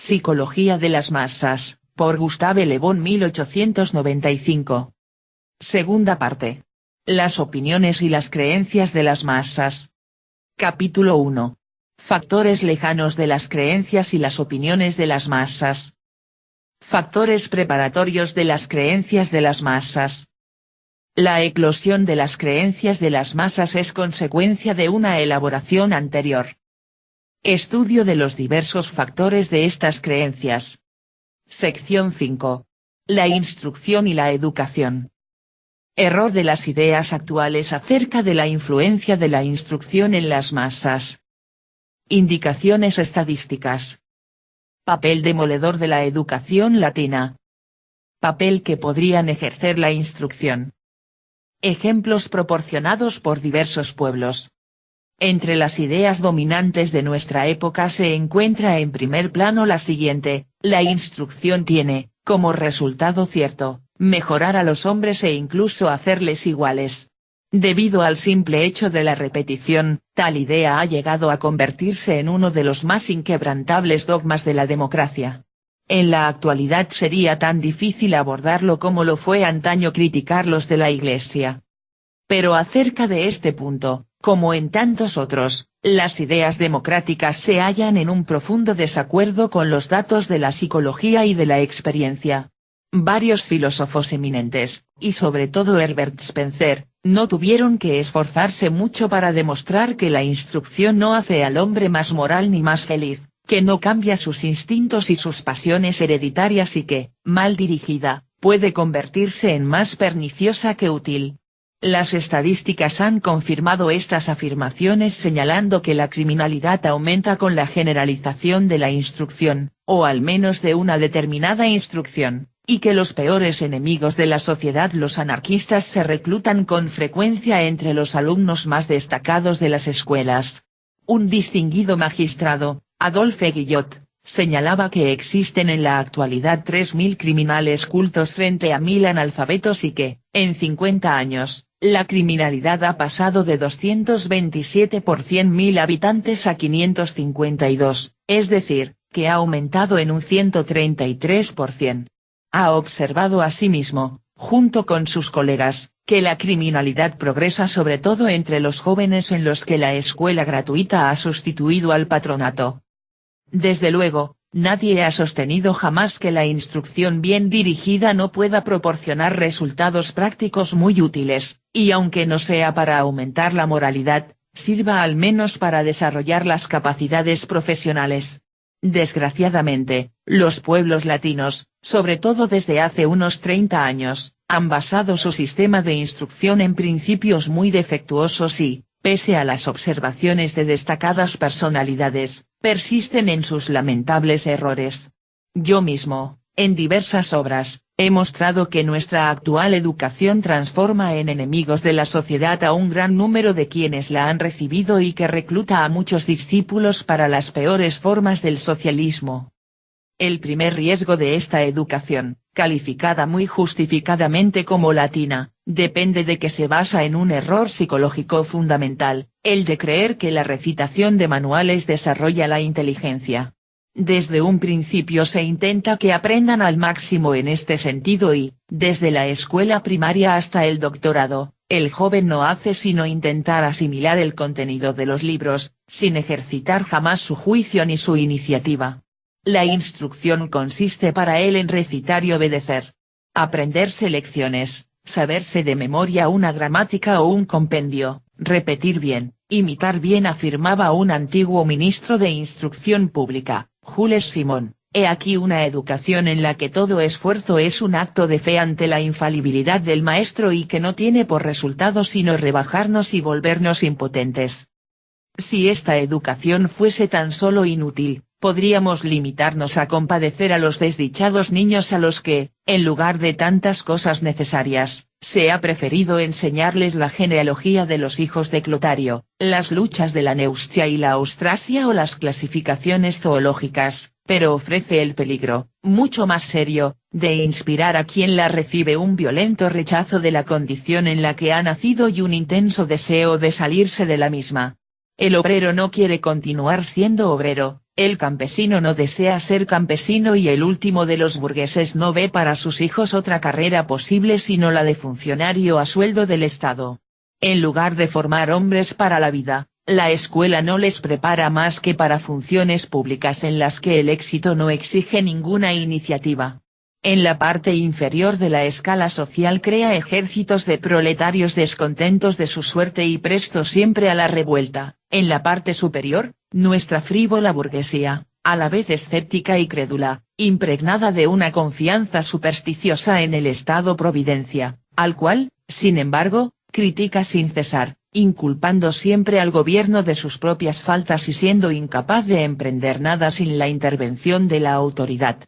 Psicología de las masas, por Gustave Le Bon 1895. Segunda parte. Las opiniones y las creencias de las masas. Capítulo 1. Factores lejanos de las creencias y las opiniones de las masas. Factores preparatorios de las creencias de las masas. La eclosión de las creencias de las masas es consecuencia de una elaboración anterior. Estudio de los diversos factores de estas creencias. Sección 5. La instrucción y la educación. Error de las ideas actuales acerca de la influencia de la instrucción en las masas. Indicaciones estadísticas. Papel demoledor de la educación latina. Papel que podrían ejercer la instrucción. Ejemplos proporcionados por diversos pueblos. Entre las ideas dominantes de nuestra época se encuentra en primer plano la siguiente: la instrucción tiene, como resultado cierto, mejorar a los hombres e incluso hacerles iguales. Debido al simple hecho de la repetición, tal idea ha llegado a convertirse en uno de los más inquebrantables dogmas de la democracia. En la actualidad sería tan difícil abordarlo como lo fue antaño criticarlos de la Iglesia. Pero acerca de este punto, como en tantos otros, las ideas democráticas se hallan en un profundo desacuerdo con los datos de la psicología y de la experiencia. Varios filósofos eminentes, y sobre todo Herbert Spencer, no tuvieron que esforzarse mucho para demostrar que la instrucción no hace al hombre más moral ni más feliz, que no cambia sus instintos y sus pasiones hereditarias y que, mal dirigida, puede convertirse en más perniciosa que útil. Las estadísticas han confirmado estas afirmaciones señalando que la criminalidad aumenta con la generalización de la instrucción, o al menos de una determinada instrucción, y que los peores enemigos de la sociedad, los anarquistas, se reclutan con frecuencia entre los alumnos más destacados de las escuelas. Un distinguido magistrado, Adolphe Guillot, señalaba que existen en la actualidad 3.000 criminales cultos frente a 1.000 analfabetos y que, en 50 años, la criminalidad ha pasado de 227 por 100.000 habitantes a 552, es decir, que ha aumentado en un 133%. Ha observado asimismo, junto con sus colegas, que la criminalidad progresa sobre todo entre los jóvenes en los que la escuela gratuita ha sustituido al patronato. Desde luego, nadie ha sostenido jamás que la instrucción bien dirigida no pueda proporcionar resultados prácticos muy útiles, y aunque no sea para aumentar la moralidad, sirva al menos para desarrollar las capacidades profesionales. Desgraciadamente, los pueblos latinos, sobre todo desde hace unos 30 años, han basado su sistema de instrucción en principios muy defectuosos y, pese a las observaciones de destacadas personalidades, persisten en sus lamentables errores. Yo mismo, en diversas obras, he mostrado que nuestra actual educación transforma en enemigos de la sociedad a un gran número de quienes la han recibido y que recluta a muchos discípulos para las peores formas del socialismo. El primer riesgo de esta educación, calificada muy justificadamente como latina, depende de que se basa en un error psicológico fundamental, el de creer que la recitación de manuales desarrolla la inteligencia. Desde un principio se intenta que aprendan al máximo en este sentido y, desde la escuela primaria hasta el doctorado, el joven no hace sino intentar asimilar el contenido de los libros, sin ejercitar jamás su juicio ni su iniciativa. La instrucción consiste para él en recitar y obedecer. Aprenderse lecciones, saberse de memoria una gramática o un compendio, repetir bien, imitar bien, afirmaba un antiguo ministro de Instrucción Pública, Jules Simon. He aquí una educación en la que todo esfuerzo es un acto de fe ante la infalibilidad del maestro y que no tiene por resultado sino rebajarnos y volvernos impotentes. Si esta educación fuese tan solo inútil, podríamos limitarnos a compadecer a los desdichados niños a los que, en lugar de tantas cosas necesarias, se ha preferido enseñarles la genealogía de los hijos de Clotario, las luchas de la Neustria y la Austrasia o las clasificaciones zoológicas, pero ofrece el peligro, mucho más serio, de inspirar a quien la recibe un violento rechazo de la condición en la que ha nacido y un intenso deseo de salirse de la misma. El obrero no quiere continuar siendo obrero, El campesino no desea ser campesino y el último de los burgueses no ve para sus hijos otra carrera posible sino la de funcionario a sueldo del Estado. En lugar de formar hombres para la vida, la escuela no les prepara más que para funciones públicas en las que el éxito no exige ninguna iniciativa. En la parte inferior de la escala social crea ejércitos de proletarios descontentos de su suerte y prestos siempre a la revuelta. En la parte superior, nuestra frívola burguesía, a la vez escéptica y crédula, impregnada de una confianza supersticiosa en el Estado-providencia, al cual, sin embargo, critica sin cesar, inculpando siempre al gobierno de sus propias faltas y siendo incapaz de emprender nada sin la intervención de la autoridad.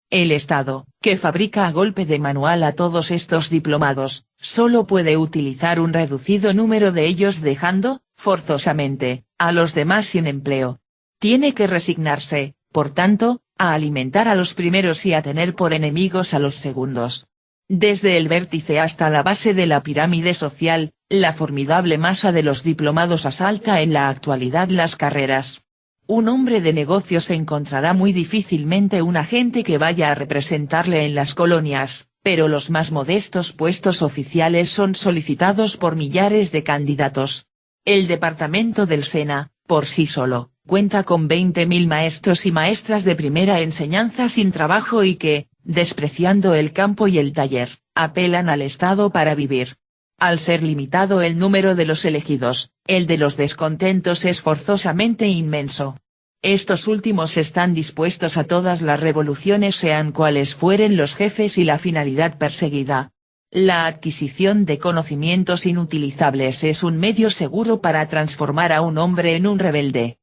El Estado, que fabrica a golpe de manual a todos estos diplomados, solo puede utilizar un reducido número de ellos dejando, forzosamente, a los demás sin empleo. Tiene que resignarse, por tanto, a alimentar a los primeros y a tener por enemigos a los segundos. Desde el vértice hasta la base de la pirámide social, la formidable masa de los diplomados asalta en la actualidad las carreras. Un hombre de negocios encontrará muy difícilmente un agente que vaya a representarle en las colonias, pero los más modestos puestos oficiales son solicitados por millares de candidatos. El departamento del Sena, por sí solo, cuenta con 20.000 maestros y maestras de primera enseñanza sin trabajo y que, despreciando el campo y el taller, apelan al Estado para vivir. Al ser limitado el número de los elegidos, el de los descontentos es forzosamente inmenso. Estos últimos están dispuestos a todas las revoluciones sean cuales fueren los jefes y la finalidad perseguida. La adquisición de conocimientos inutilizables es un medio seguro para transformar a un hombre en un rebelde.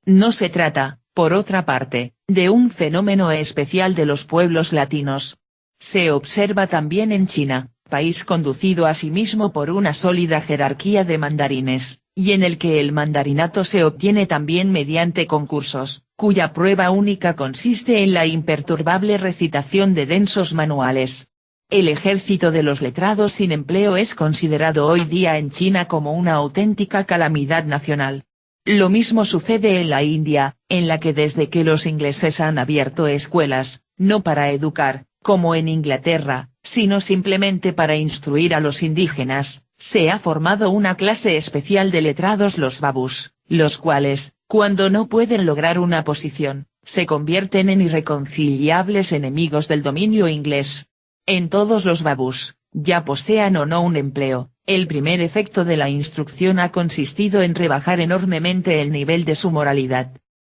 No se trata, por otra parte, de un fenómeno especial de los pueblos latinos. Se observa también en China, país conducido asimismo por una sólida jerarquía de mandarines, y en el que el mandarinato se obtiene también mediante concursos, cuya prueba única consiste en la imperturbable recitación de densos manuales. El ejército de los letrados sin empleo es considerado hoy día en China como una auténtica calamidad nacional. Lo mismo sucede en la India, en la que desde que los ingleses han abierto escuelas, no para educar, como en Inglaterra, sino simplemente para instruir a los indígenas, se ha formado una clase especial de letrados los babús, los cuales, cuando no pueden lograr una posición, se convierten en irreconciliables enemigos del dominio inglés. En todos los babús, ya posean o no un empleo, el primer efecto de la instrucción ha consistido en rebajar enormemente el nivel de su moralidad.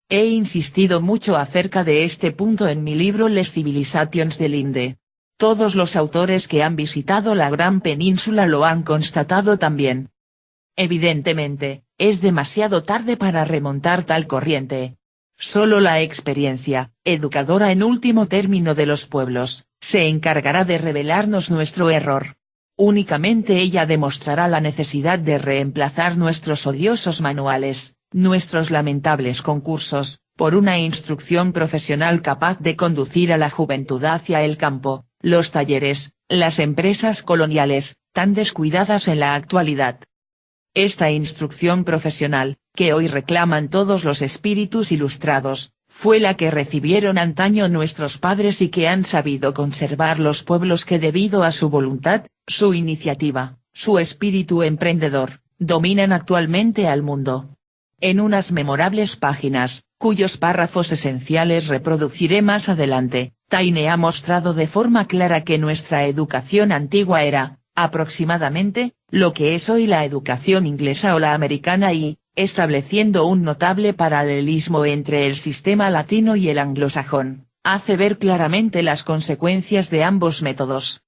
He insistido mucho acerca de este punto en mi libro Les Civilisations de Linde. Todos los autores que han visitado la Gran Península lo han constatado también. Evidentemente, es demasiado tarde para remontar tal corriente. Solo la experiencia, educadora en último término de los pueblos, se encargará de revelarnos nuestro error. Únicamente ella demostrará la necesidad de reemplazar nuestros odiosos manuales, nuestros lamentables concursos, por una instrucción profesional capaz de conducir a la juventud hacia el campo, los talleres, las empresas coloniales, tan descuidadas en la actualidad. Esta instrucción profesional, que hoy reclaman todos los espíritus ilustrados, fue la que recibieron antaño nuestros padres y que han sabido conservar los pueblos que debido a su voluntad, su iniciativa, su espíritu emprendedor, dominan actualmente al mundo. En unas memorables páginas, cuyos párrafos esenciales reproduciré más adelante, Taine ha mostrado de forma clara que nuestra educación antigua era, aproximadamente, lo que es hoy la educación inglesa o la americana y, estableciendo un notable paralelismo entre el sistema latino y el anglosajón, hace ver claramente las consecuencias de ambos métodos.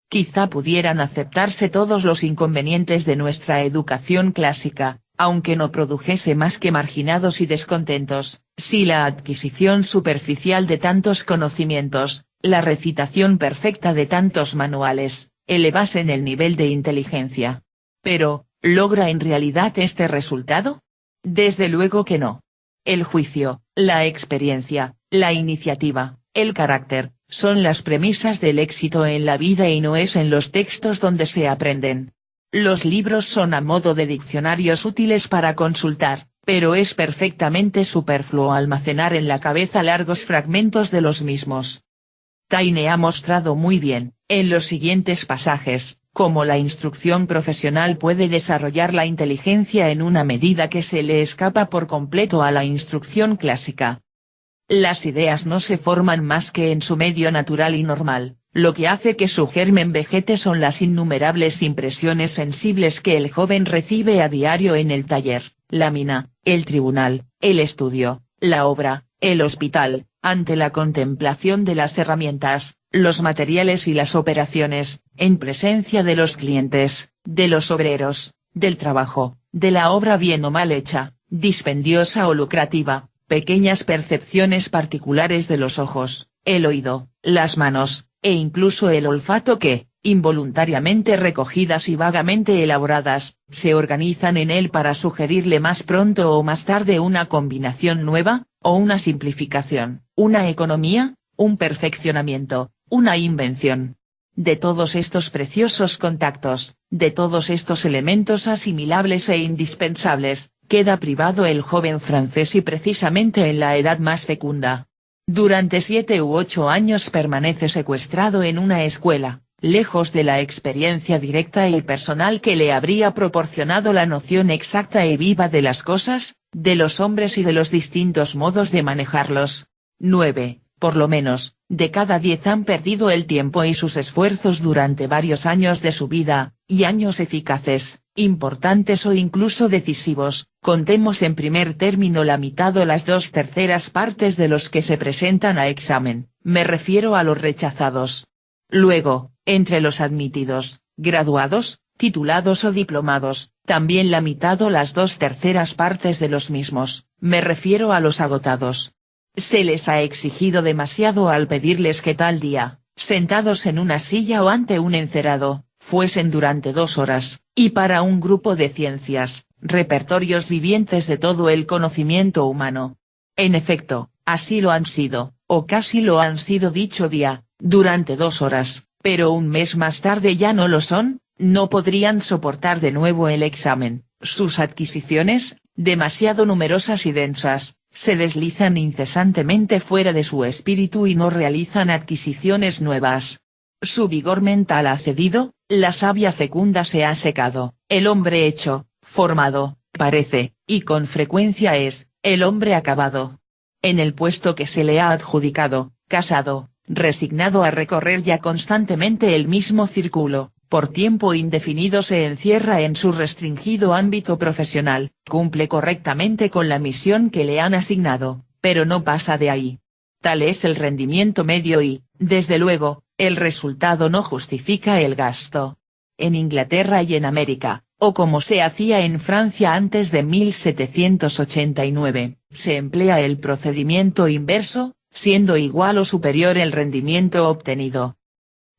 Quizá pudieran aceptarse todos los inconvenientes de nuestra educación clásica, aunque no produjese más que marginados y descontentos, si la adquisición superficial de tantos conocimientos, la recitación perfecta de tantos manuales, elevasen el nivel de inteligencia. Pero, ¿logra en realidad este resultado? Desde luego que no. El juicio, la experiencia, la iniciativa, el carácter, son las premisas del éxito en la vida y no es en los textos donde se aprenden. Los libros son a modo de diccionarios útiles para consultar, pero es perfectamente superfluo almacenar en la cabeza largos fragmentos de los mismos. Taine ha mostrado muy bien, en los siguientes pasajes, cómo la instrucción profesional puede desarrollar la inteligencia en una medida que se le escapa por completo a la instrucción clásica. Las ideas no se forman más que en su medio natural y normal, lo que hace que su germen vegete son las innumerables impresiones sensibles que el joven recibe a diario en el taller, la mina, el tribunal, el estudio, la obra, el hospital, ante la contemplación de las herramientas, los materiales y las operaciones, en presencia de los clientes, de los obreros, del trabajo, de la obra bien o mal hecha, dispendiosa o lucrativa, pequeñas percepciones particulares de los ojos, el oído, las manos, e incluso el olfato que, involuntariamente recogidas y vagamente elaboradas, se organizan en él para sugerirle más pronto o más tarde una combinación nueva, o una simplificación, una economía, un perfeccionamiento, una invención. De todos estos preciosos contactos, de todos estos elementos asimilables e indispensables, queda privado el joven francés y precisamente en la edad más fecunda. Durante 7 u 8 años permanece secuestrado en una escuela, lejos de la experiencia directa y personal que le habría proporcionado la noción exacta y viva de las cosas, de los hombres y de los distintos modos de manejarlos. 9, por lo menos, de cada 10 han perdido el tiempo y sus esfuerzos durante varios años de su vida, y años eficaces, importantes o incluso decisivos, contemos en primer término la mitad o las 2/3 partes de los que se presentan a examen, me refiero a los rechazados. Luego, entre los admitidos, graduados, titulados o diplomados, también la mitad o las 2/3 partes de los mismos, me refiero a los agotados. Se les ha exigido demasiado al pedirles que tal día, sentados en una silla o ante un encerado, fuesen durante 2 horas, y para un grupo de ciencias, repertorios vivientes de todo el conocimiento humano. En efecto, así lo han sido, o casi lo han sido dicho día, durante 2 horas, pero un mes más tarde ya no lo son, no podrían soportar de nuevo el examen, sus adquisiciones, demasiado numerosas y densas, se deslizan incesantemente fuera de su espíritu y no realizan adquisiciones nuevas. Su vigor mental ha cedido, la savia fecunda se ha secado, el hombre hecho, formado, parece, y con frecuencia es, el hombre acabado. En el puesto que se le ha adjudicado, casado, resignado a recorrer ya constantemente el mismo círculo, por tiempo indefinido se encierra en su restringido ámbito profesional, cumple correctamente con la misión que le han asignado, pero no pasa de ahí. Tal es el rendimiento medio y, desde luego, el resultado no justifica el gasto. En Inglaterra y en América, o como se hacía en Francia antes de 1789, se emplea el procedimiento inverso, siendo igual o superior el rendimiento obtenido.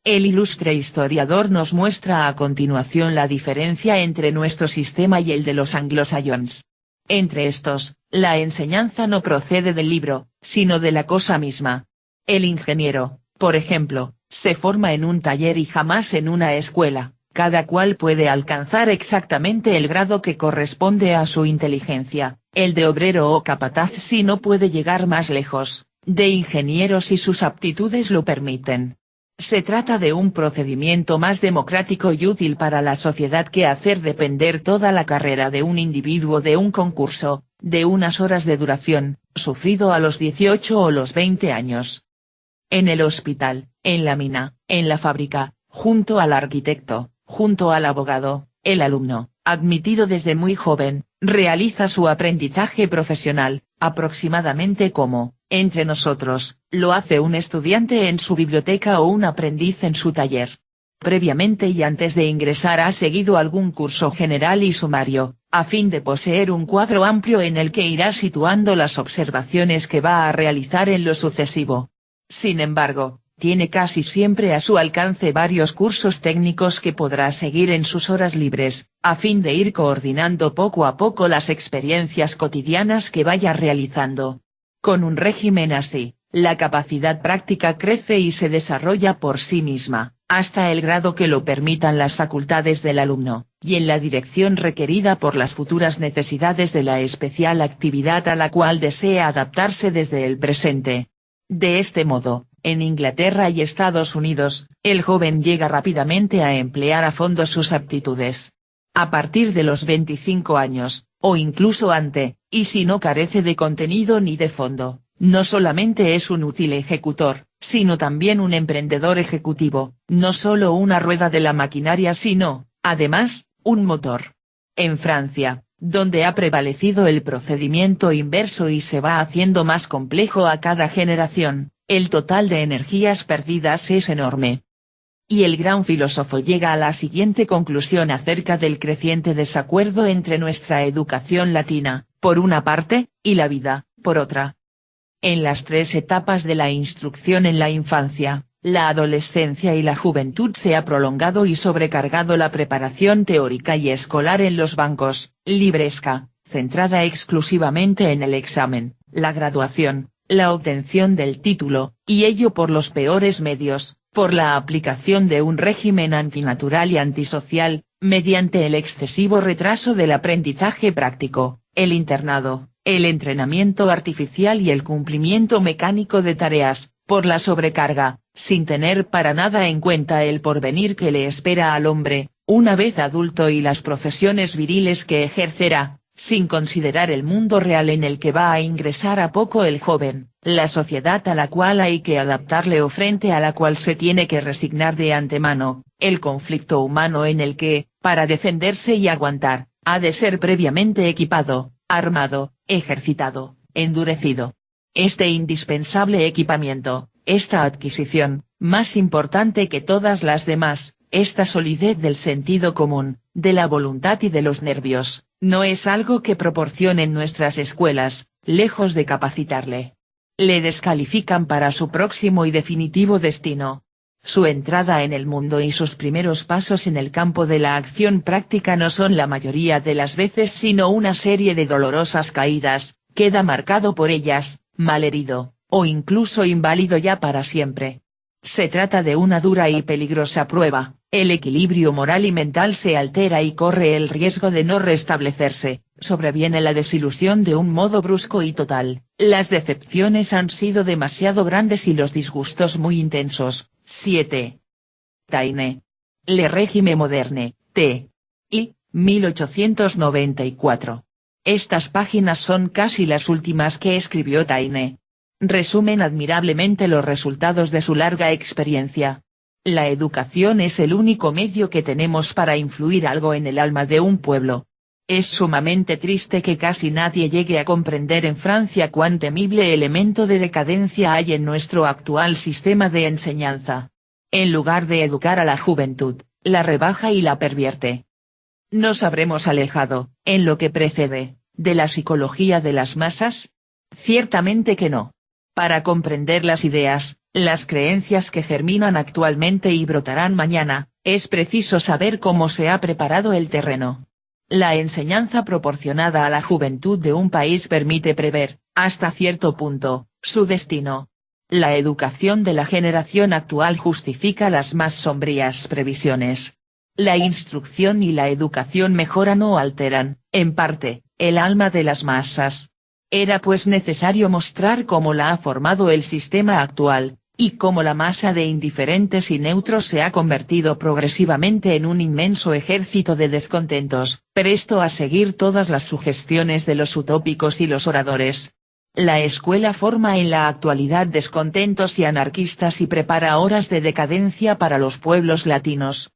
El ilustre historiador nos muestra a continuación la diferencia entre nuestro sistema y el de los anglosajones. Entre estos, la enseñanza no procede del libro, sino de la cosa misma. El ingeniero, por ejemplo, se forma en un taller y jamás en una escuela, cada cual puede alcanzar exactamente el grado que corresponde a su inteligencia, el de obrero o capataz si no puede llegar más lejos, de ingeniero si sus aptitudes lo permiten. Se trata de un procedimiento más democrático y útil para la sociedad que hacer depender toda la carrera de un individuo de un concurso, de unas horas de duración, sufrido a los 18 o los 20 años. En el hospital, en la mina, en la fábrica, junto al arquitecto, junto al abogado, el alumno, admitido desde muy joven, realiza su aprendizaje profesional, aproximadamente como, entre nosotros, lo hace un estudiante en su biblioteca o un aprendiz en su taller. Previamente y antes de ingresar ha seguido algún curso general y sumario, a fin de poseer un cuadro amplio en el que irá situando las observaciones que va a realizar en lo sucesivo. Sin embargo, tiene casi siempre a su alcance varios cursos técnicos que podrá seguir en sus horas libres, a fin de ir coordinando poco a poco las experiencias cotidianas que vaya realizando. Con un régimen así, la capacidad práctica crece y se desarrolla por sí misma, hasta el grado que lo permitan las facultades del alumno, y en la dirección requerida por las futuras necesidades de la especial actividad a la cual desea adaptarse desde el presente. De este modo, en Inglaterra y Estados Unidos, el joven llega rápidamente a emplear a fondo sus aptitudes. A partir de los 25 años, o incluso antes, y si no carece de contenido ni de fondo, no solamente es un útil ejecutor, sino también un emprendedor ejecutivo, no solo una rueda de la maquinaria sino, además, un motor. En Francia, donde ha prevalecido el procedimiento inverso y se va haciendo más complejo a cada generación, el total de energías perdidas es enorme. Y el gran filósofo llega a la siguiente conclusión acerca del creciente desacuerdo entre nuestra educación latina, por una parte, y la vida, por otra. En las tres etapas de la instrucción en la infancia, la adolescencia y la juventud se ha prolongado y sobrecargado la preparación teórica y escolar en los bancos, libresca, centrada exclusivamente en el examen, la graduación, la obtención del título, y ello por los peores medios, por la aplicación de un régimen antinatural y antisocial, mediante el excesivo retraso del aprendizaje práctico, el internado, el entrenamiento artificial y el cumplimiento mecánico de tareas, por la sobrecarga, sin tener para nada en cuenta el porvenir que le espera al hombre, una vez adulto y las profesiones viriles que ejercerá, sin considerar el mundo real en el que va a ingresar a poco el joven, la sociedad a la cual hay que adaptarle o frente a la cual se tiene que resignar de antemano, el conflicto humano en el que, para defenderse y aguantar, ha de ser previamente equipado, armado, ejercitado, endurecido. Este indispensable equipamiento, esta adquisición, más importante que todas las demás, esta solidez del sentido común, de la voluntad y de los nervios, no es algo que proporcionen nuestras escuelas, lejos de capacitarle. Le descalifican para su próximo y definitivo destino. Su entrada en el mundo y sus primeros pasos en el campo de la acción práctica no son la mayoría de las veces sino una serie de dolorosas caídas, queda marcado por ellas, malherido, o incluso inválido ya para siempre. Se trata de una dura y peligrosa prueba, el equilibrio moral y mental se altera y corre el riesgo de no restablecerse, sobreviene la desilusión de un modo brusco y total, las decepciones han sido demasiado grandes y los disgustos muy intensos. 7. Taine. Le Régime moderne, t. I. 1894. Estas páginas son casi las últimas que escribió Taine. Resumen admirablemente los resultados de su larga experiencia. La educación es el único medio que tenemos para influir algo en el alma de un pueblo. Es sumamente triste que casi nadie llegue a comprender en Francia cuán temible elemento de decadencia hay en nuestro actual sistema de enseñanza. En lugar de educar a la juventud, la rebaja y la pervierte. ¿Nos habremos alejado, en lo que precede, de la psicología de las masas? Ciertamente que no. Para comprender las ideas, las creencias que germinan actualmente y brotarán mañana, es preciso saber cómo se ha preparado el terreno. La enseñanza proporcionada a la juventud de un país permite prever, hasta cierto punto, su destino. La educación de la generación actual justifica las más sombrías previsiones. La instrucción y la educación mejoran o alteran, en parte, el alma de las masas. Era pues necesario mostrar cómo la ha formado el sistema actual, y cómo la masa de indiferentes y neutros se ha convertido progresivamente en un inmenso ejército de descontentos, presto a seguir todas las sugestiones de los utópicos y los oradores. La escuela forma en la actualidad descontentos y anarquistas y prepara horas de decadencia para los pueblos latinos.